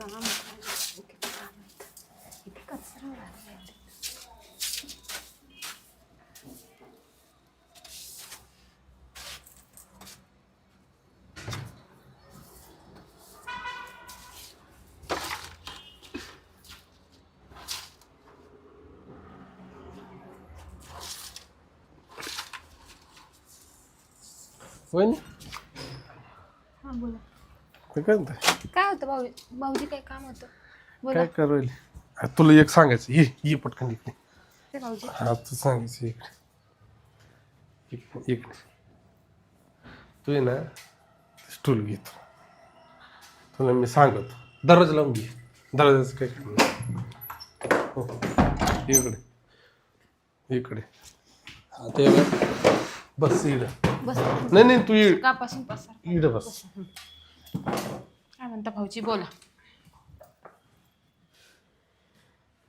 काम किती काम आहेत. किती कचरा लागलाय. वहिनी हां बोला. काय म्हणते काय होतं भाऊजी काय काम होतं बोला. काय करायला तुला एक सांगायचं ये पटकन इकडे. ते भाऊजी हा तू सांगायचं इकडे तू आहे ना स्टूल घेतो तुला मी सांगतो दरवाजा लावून घे दरवाजाचं काय करणार हो इकडे हा ते बस इकडं बस. नाही तू कापासून पसार इकडं बस. काय म्हणता भाऊजी बोला.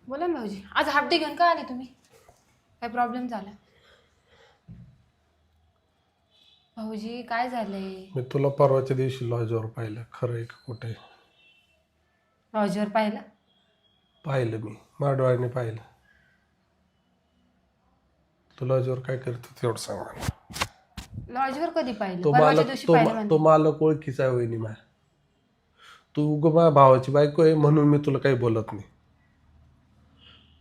बोला ना भाऊजी. आज हाफ डे घेऊन का आले तुम्ही? काय प्रॉब्लेम झाला? भाऊजी काय झालंय? मी तुला परवाच्या दिवशी लॉजवर पाहिलं खरं आहे का खोटं आहे? लॉजवर पाहिलं मी माडवाळीने पाहिलं. तू लॉजवर काय करतो तेवढं सांग मला. लॉजवर कधी पाहिलं? तो परवाच्या मालक दिवशी पाहिलं तो म्हणजे. मालक ओळखीचा आहे वहिनी माझ्या. तू उगा माझ्या भावाची बायको आहे म्हणून मी तुला काही बोलत नाही.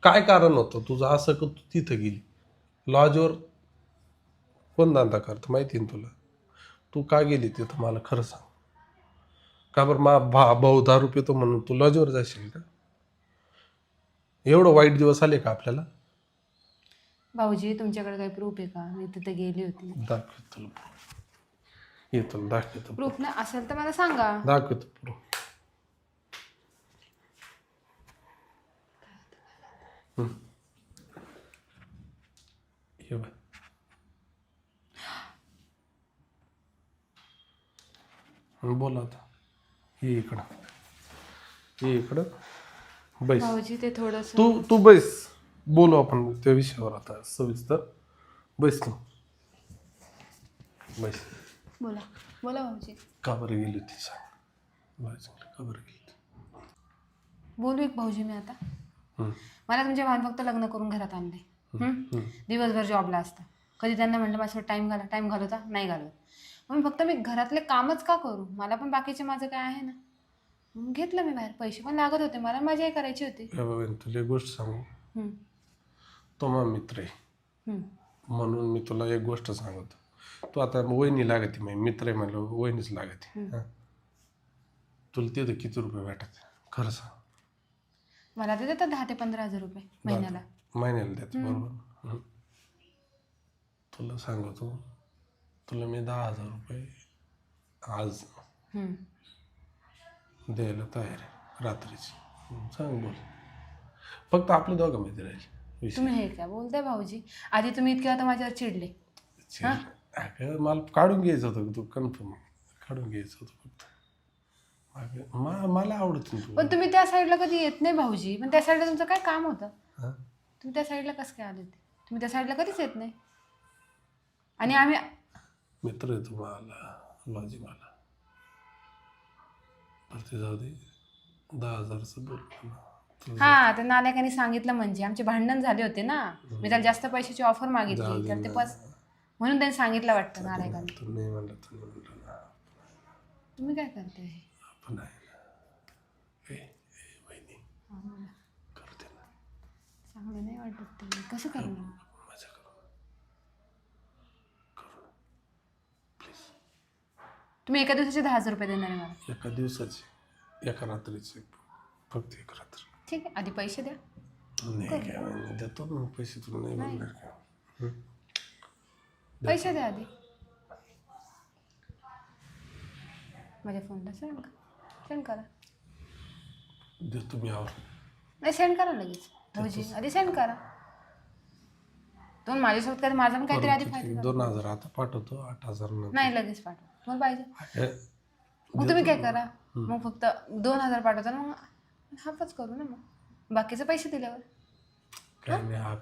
काय कारण होतं तुझं असं का तू तिथं गेली? लॉजवर कोण धंदा करतो माहिती ना तुला? तू का गेली तिथं मला खरं सांग. का बरं भाऊ दारू पितो म्हणून तू लॉजवर जाशील का? एवढं वाईट दिवस आले का आपल्याला? भाऊजी तुमच्याकडे काही प्रूफ आहे का? मी तिथे गेली होती. दाखवतो तुला येतो दाखवतो प्रूफ नाही असेल तर मला सांगा. दाखवतो प्रूफ. हे बघ बोला आता ये इकडं बैस. भाऊजी ते थोडस तू बैस बोलू आपण त्या विषयावर आता सविस्तर. बैस तू बैस. बोला भाऊजी. का बरं गेली होती सांग का बरं गेली होती? बोलू एक भाऊजी मी आता. मला तुमच्या भावाने फक्त लग्न करून घरात आणले. दिवसभर जॉबला असतं. कधी त्यांना म्हटलं माझ्यासोबत टाइम घालवता नाही घालवत. मग फक्त मी घरातले कामच का करू? मला पण बाकीचे माझं काय आहे ना. मग घेतलं मी बाहेर. पैसे पण लागत होते मला मजा करायची होती. तुला एक गोष्ट सांगू तो माझा मित्र आहे म्हणून मी तुला एक गोष्ट सांगतो. तू आता वहिनी लागते माझी मित्र आहे म्हणलं वहिनीच लागते. तुला तिथं किती रुपये भेटत खरं सांग? मला ते देतात 10,000 ते 15,000 रुपये महिन्याला देते बरोबर. तुला सांगतो तुला मी 10,000 रुपये आज द्यायला तयार आहे रात्रीची. सांग बोल फक्त आपलं दोघांमध्ये राहील. तुम्ही हे काय बोलताय भाऊजी? आधी तुम्ही इतके आता माझ्यावर चिडले. मला काढून घ्यायचं होतं तू कन्फर्म काढून घ्यायचं होतं फक्त. मला आवडत नाही. पण तुम्ही त्या साईडला कधी येत नाही भाऊजी. पण त्या साईडला तुमचं काय काम होतं? तुम्ही त्या साईडला कसं काय आले होते? तुम्ही त्या साईडला कधीच येत नाही. आणि आम्ही मित्र आहे तुम्हाला लॉजी मला ते जाऊ दे 10,000चं बोल. हा ते नालायकांनी सांगितलं म्हणजे आमचे भांडण झाले होते ना. मी त्याला जास्त पैशाची ऑफर मागितली तर ते म्हणून त्यांनी सांगितलं वाटतं नालायकांनी. तुम्ही म्हणलं ना तुम्ही काय करताय? आपण आहे ना वहिनी करते ना चांगलं नाही वाटत ते. कसं करणार? मजा करू प्लीज. तुम्ही एका दिवसाचे 10,000 रुपये देणार आहे मला? एका दिवसाची एका रात्रीची फक्त एक रात्र. ठीक आहे आधी पैसे द्या. नाही काय देतो ना पैसे तुला नाही बोलणार का? पैसे द्या आधी. माझ्या फोनला सेंड करा. देतो मी आवर. नाही सेंड करा लगेच भाऊजी. आधी सेंड करा. माझ्यासोबत काय माझा पण काहीतरी आधी फायदा. 2,000 आता पाठवतो 8,000 नाही लगेच पाठवा. तुम्हाला पाहिजे मग तुम्ही काय करा मग फक्त 2,000 पाठवता ना मग हाफच करू ना. मग बाकीचे पैसे दिल्यावर काय नाही हा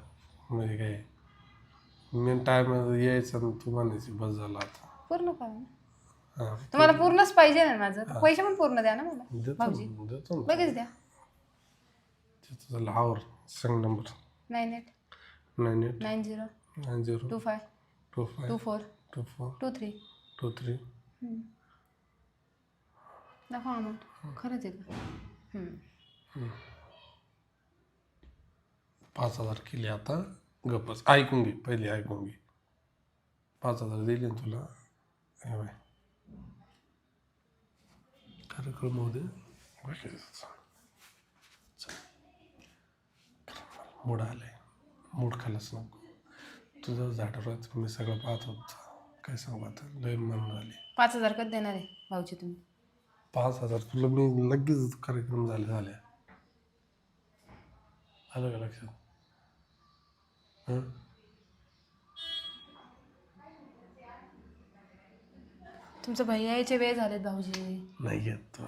म्हणजे काय मी टाइम यायचं तू म्हणायची बस झाला आता पूर्ण करा ना. हा तुम्हाला पूर्णच पाहिजे ना माझं, तर पैसे पण पूर्ण द्या ना मला देतो भाऊजी. ना, देतो ना. लगेच द्या. ते तुझं लावर सांग नंबर. 98 98 90 90 25 25 24 24 23. 23. दाखवा अमाऊंट. खरंच आहे का? 5,000 केले आता. गप्पच ऐकून घे, पहिले ऐकून घे. 5,000 दिले ना तुला. हे बाय कार्यक्रम होऊ दे. मूड आलाय, मूड खालाच नको. तुझं झाडावर मी सगळं पाहत होतो. काय सांगू आता, लय मन झाले. 5000 कधी देणार आहे भाऊजी तुम्ही? 5,000 तुला मी लगेच कार्यक्रम झाले. आलं का लक्षात? हं? तुमचं भैया यायचे वेळ झालेत भाऊजी. नाही येत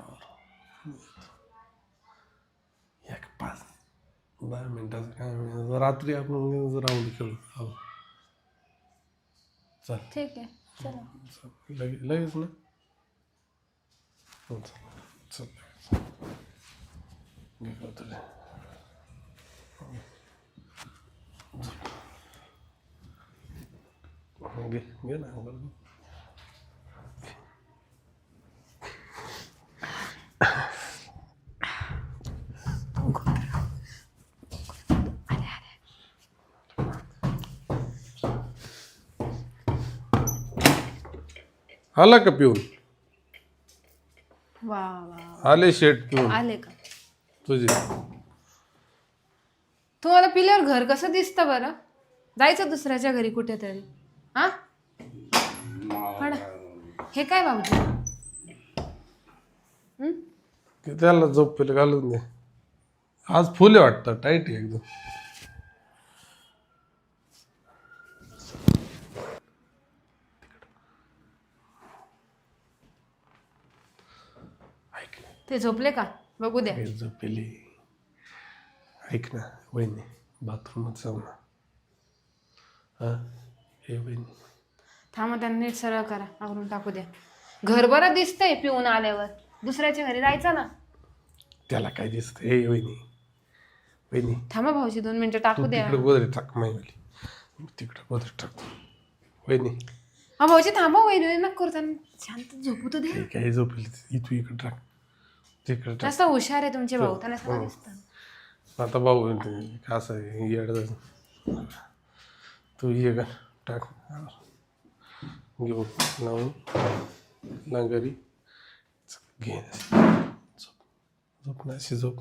एक 5-10 मिनिटाचं काय, रात्री आपण राऊंड खेळू. हो चल ठीक आहे, चला. लगेच ना. हो चल घे का तुला. घे ना बरोबर. आला का पिऊन? वा वा, आले शेट पिऊन आले का? तुझे. तुम्हाला पिल्यावर घर कसं दिसतं बरं? जायचं दुसऱ्याच्या घरी कुठेतरी. हा हे काय भाऊजी? त्याला झोप पहिले घालून दे. आज फुले वाटतं, टाईट आहे एकदम. ऐक ना, ते झोपले का? बघू द्या. हे झोपेली. ऐक ना वहिनी, बाथरूमात जाऊ ना. हा हे वहिनी, थांबा, त्यांना नीट सरळ करा, आवरून टाकू द्या. घर बरं दिसतंय पिऊन आल्यावर. दुसऱ्याच्या घरी जायचं ना. त्याला काय दिसत? हे वहिनी, वहिनी थांबा भाऊजी, 2 मिनिटं तू टाकू द्या. तिकडे गोदरी टाक, माहिती तिकडे गोदरी टाकतो. वहिनी हा भाऊजी थांबा, वहिनी नका करू, त्यांना शांत झोपू तर द्या. काय झोपेल तू इकडे टाक, तिकडे टाक. जास्त हुशार आहे तुमचे भाऊ, त्यांना सगळं दिसतं. आता भाऊ असं येड तू ये का टाक घेऊ लावून नांगरी घे. झोप झोप ना, अशी झोप.